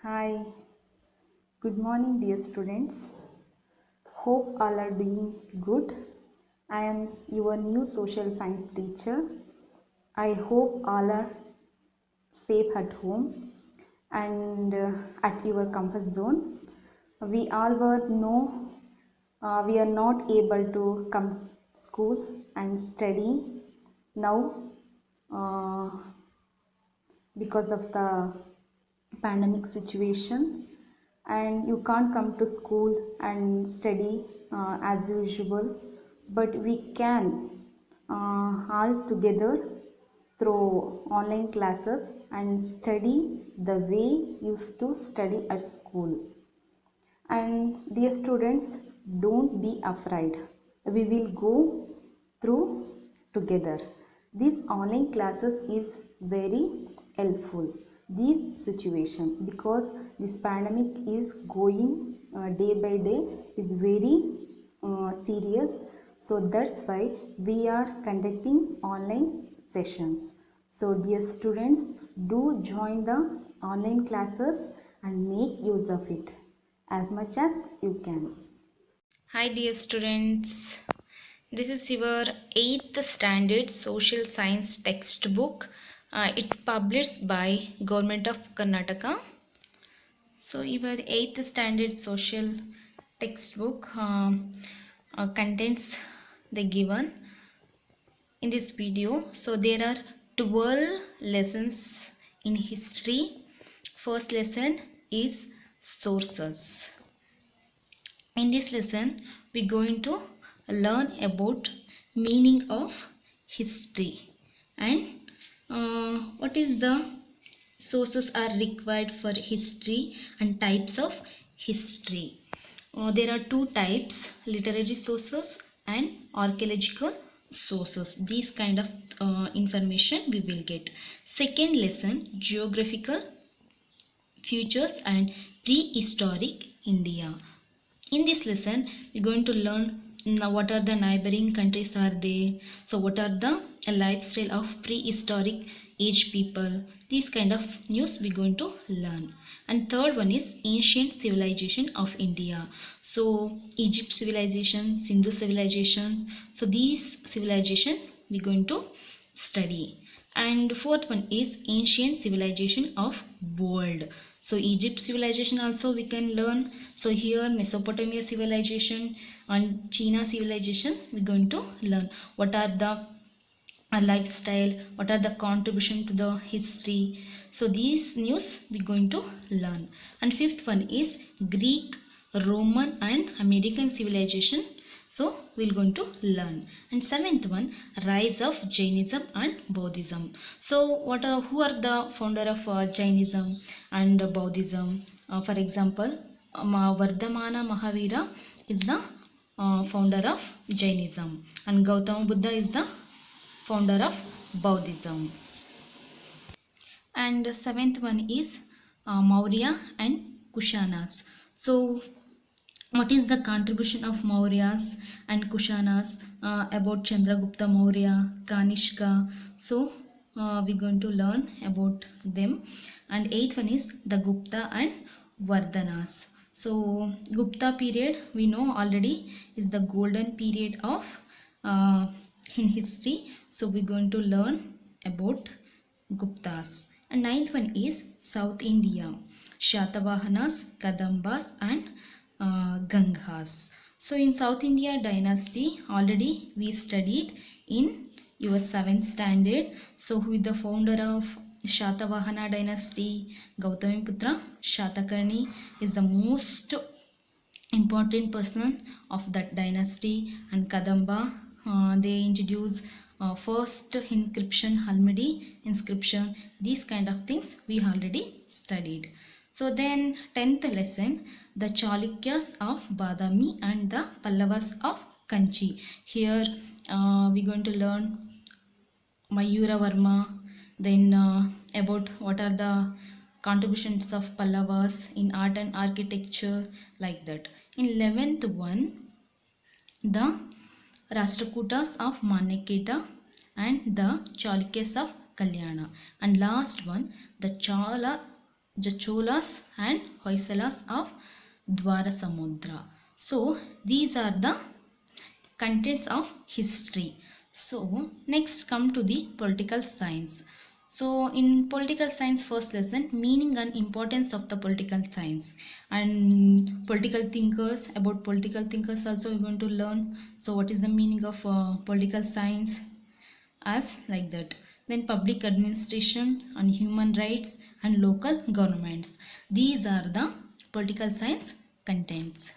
Hi, good morning, dear students. Hope all are doing good. I am your new social science teacher. I hope all are safe at home and at your comfort zone. We all were know we are not able to come school and study now uh, because of the pandemic situation, and you can't come to school and study as usual, but we can all together through online classes and study the way used to study at school. And dear students, don't be afraid. We will go through together. This online classes is very helpful. This situation, because this pandemic is going day by day, is very serious. So that's why we are conducting online sessions. So dear students, do join the online classes and make use of it as much as you can. Hi dear students, this is your 8th standard social science textbook. It's published by Government of Karnataka. So your 8th standard social textbook contains the given in this video. So there are 12 lessons in history. First lesson is sources. In this lesson, we're going to learn about meaning of history and what is the sources are required for history and types of history. There are two types: literary sources and archaeological sources. These kind of information we will get. Second lesson, geographical features and prehistoric India. In this lesson, we're going to learn now what are the neighboring countries are there. So what are the lifestyle of prehistoric age people. These kind of news we're going to learn. And third one is ancient civilization of India. So Egypt civilization, Sindhu civilization. So these civilization we're going to study. And fourth one is ancient civilization of world. So Egypt civilization also we can learn. So here Mesopotamia civilization and China civilization we're going to learn what are the lifestyle, what are the contribution to the history. So these news we're going to learn. And fifth one is Greek, Roman and American civilization. So we're going to learn. And seventh one, rise of Jainism and Buddhism. So who are the founder of Jainism and Buddhism? For example, Vardhamana Mahavira is the founder of Jainism, and Gautama Buddha is the founder of Buddhism. And the seventh one is Maurya and Kushanas. So what is the contribution of Mauryas and Kushanas about Chandragupta Maurya, Kanishka? So we're going to learn about them. And eighth one is the Gupta and Vardhanas. So Gupta period we know already is the golden period of in history. So we're going to learn about Guptas. And ninth one is South India, Shatavahanas, Kadambas and Gangas. So in South India dynasty already we studied in your 7th standard. So who is the founder of Shatavahana dynasty? Gautamiputra Shatakarni is the most important person of that dynasty. And Kadamba, they introduce first inscription, Halmidi inscription. These kind of things we already studied. So then 10th lesson, the Chalukyas of Badami and the Pallavas of Kanchi. Here we're going to learn Mayura Varma, then about what are the contributions of Pallavas in art and architecture, like that. In 11th one, the Rashtrakutas of Maneketa and the Chalukyas of Kalyana. And last one, the Cholas and Hoysalas of Dwarasamudra. So these are the contents of history. So next come to the political science. So in political science first lesson, meaning and importance of the political science and political thinkers. About political thinkers also we're going to learn. So what is the meaning of political science, as like that. Then public administration and human rights and local governments. These are the political science contents.